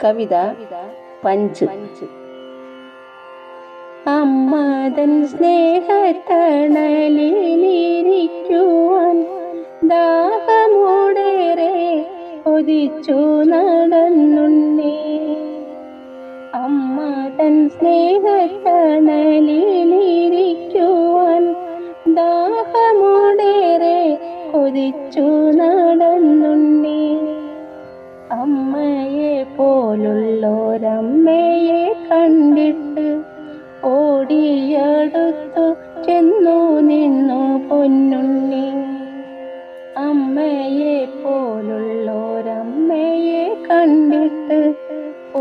കവിത punch. അമ്മതൻ സ്നേഹത്തണലിലിരിക്കുവാൻ ദാഹമോടേറെ കൊതിച്ചു നടന്നുണ്ണി. അമ്മതൻ സ്നേഹത്തണലിലിരിക്കുവാൻ ദാഹമോടേറെ കൊതിച്ചു നടന്നുണ്ണി. അമ്മയെ പോലുള്ളൊരമ്മയെ കണ്ടിട്ട് ഓടിയടുത്തു ചെന്നു നിന്നു പൊന്നുണ്ണി. അമ്മയെ പോലുള്ളൊരമ്മയെ കണ്ടിട്ട്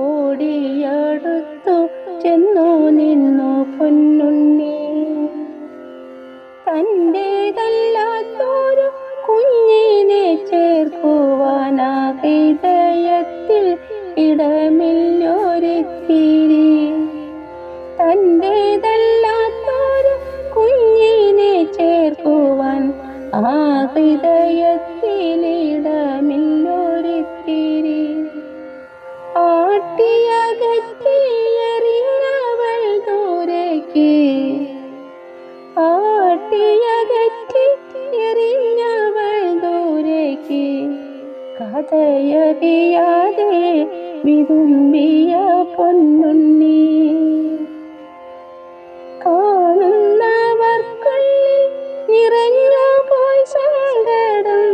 ഓടിയടുത്തു ചെന്നു നിന്നു പൊന്നുണ്ണി. തൻ്റേതല്ലാത്തൊരു കുഞ്ഞിനെ ചേർക്കുവാനാ ഹൃദയത്തിൽ ഇടമില്ലൊരിത്തിരി. തൻ്റേതല്ലാത്തൊരു കുഞ്ഞിനെ ചേർക്കുവാൻ ആ ഹൃദയത്തിൽ ഇടമില്ലൊരിത്തിരി. ആട്ടിയകറ്റിയെറിഞ്ഞവൾ ദൂരേക്ക്, ആട്ടിയകറ്റിയെറിഞ്ഞവൾ ദൂരേക്ക്, കഥയറിയാതെ വിതുമ്പിയ പൊന്നുണ്ണി. കാണുന്നവർക്കുള്ളിൽ നിറഞ്ഞു പോയി സങ്കടം,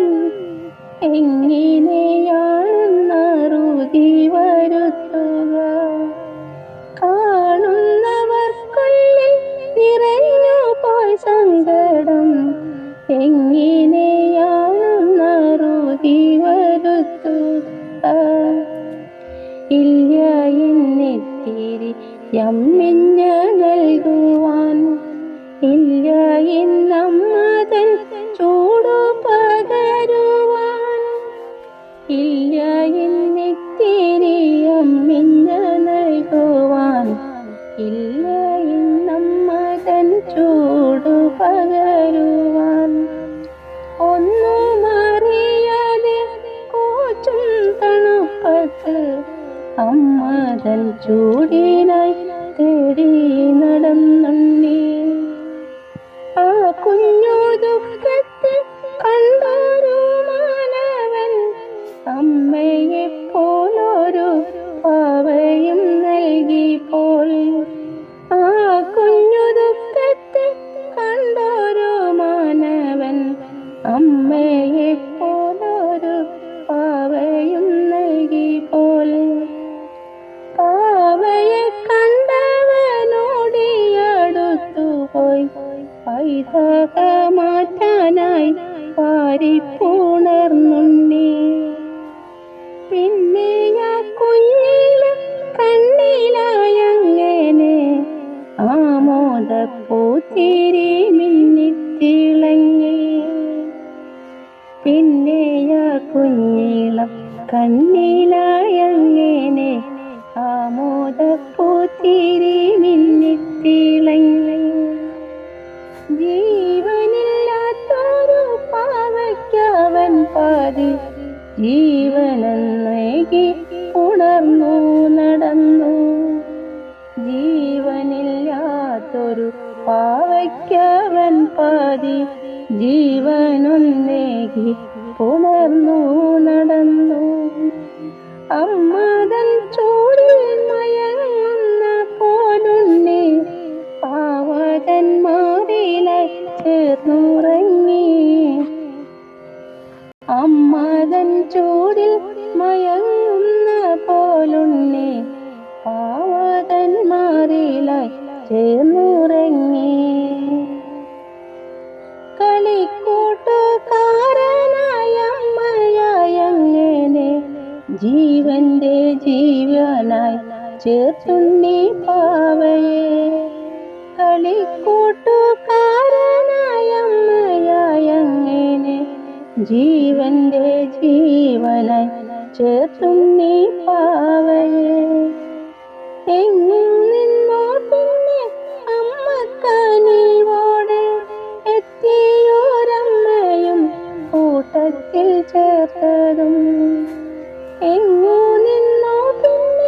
എങ്ങനെയാണെന്നറുതി വരുത്തുക. കാണുന്നവർക്കുള്ളിൽ നിറഞ്ഞു പോയി സങ്കടം, എങ്ങനെയാണെന്നറുതി വരുത്തുക. ഇല്ല എന്നിത്തിരി യമ്മിഞ്ഞ നൽകുവാൻ, ഇല്ല എന്നമ്മതൻ ചൂടു പകരുവാൻ, ഇല്ല എന്നിത്തിരി യമ്മിഞ്ഞ നൽകുവാൻ, ഇല്ല എന്നമ്മതൻ ചൂടു പകരുവാൻ. ഒന്നും അറിയാതെ കോച്ചും തണുപ്പത്ത് അമ്മതൻ ചൂടിനായി തേടി നടന്നുണ്ണി. ആ കുഞ്ഞു ദുഃഖത്തെ കണ്ടൊരു മാനവൻ അമ്മയെപ്പോലൊരു പാവയും നൽകിപ്പോൾ. ആ കുഞ്ഞു ദുഃഖത്തെ കണ്ടൊരു മാനവൻ അമ്മയെപ്പോലൊരു പാവയും നൽകിപ്പോൾ. പാവയെ കണ്ടവനോടിയടുത്തുപോയി പൈതക മാറ്റാനായി പാരിപ്പുണർന്നുണ്ണി. പിന്നെ ആ കുഞ്ഞിലെ കണ്ണിലായങ്ങനെ ആമോദപ്പൂത്തിരി മിന്നിത്തിളങ്ങി. പിന്നെ ആ കുഞ്ഞിളം കണ്ണിലായങ്ങനെ ആമോദപ്പൂത്തിരി മിന്നിത്തിളങ്ങി. ജീവനില്ലാത്തൊരു പാവയ്ക്കവൻ പാതി ജീവനെന്നേകി ഉണർന്നു നടന്നു. ജീവനില്ലാത്തൊരു പാവയ്ക്കവൻ പാതി ജീവനൊന്നേകി ഉണർന്നു നടന്നു. അമ്മതൻ ചൂടിൽ മയങ്ങുന്ന പോലുണ്ണി പാവതൻ മാറിലായി ചേർന്നുറങ്ങി. അമ്മതൻ ചൂടിൽ മയങ്ങുന്ന പോലുണ്ണി പാവതൻ മാറിലായി ചേർന്നുറങ്ങി. കളിക്കൂട്ടുകാരനായ അമ്മയായങ്ങനെ ജീവന്റെ ജീവനായി ചേർത്തുണ്ണി പാവയെ. കളിക്കൂട്ടുകാരനായ അമ്മയായങ്ങനെ ജീവന്റെ ജീവനായി ചേർത്തുണ്ണി പാവയെ. എങ്ങു നിന്നോ പിന്നെ അമ്മക്കനിവോടെ എത്തിയോരമ്മയും കൂട്ടത്തിൽ ചേർത്തതും. എങ്ങു നിന്നോ പിന്നെ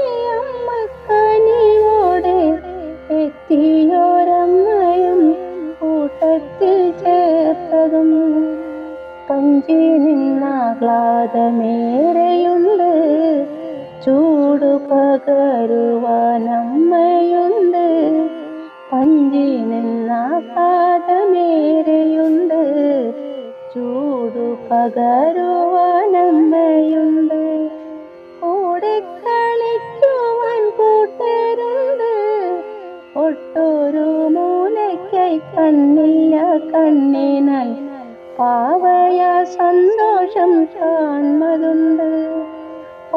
ചൂടു പകരുവാനമ്മയുണ്ട്, പഞ്ചി നിന്ന പാദമേരെയുണ്ട്, ചൂടു പകരുവാനമ്മയുണ്ട്. ഓടിക്കളിക്കുവാൻ കൂട്ടരുണ്ട്, ഒട്ടൊരു മൂലയ്ക്കായി കണ്ണില്ല കണ്ണിനാൽ പാവയ സന്തോഷം കാൺമതുണ്ട്.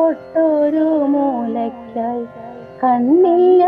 ഒട്ടൊരു മൂലയ്ക്കായി കണ്ണില്ല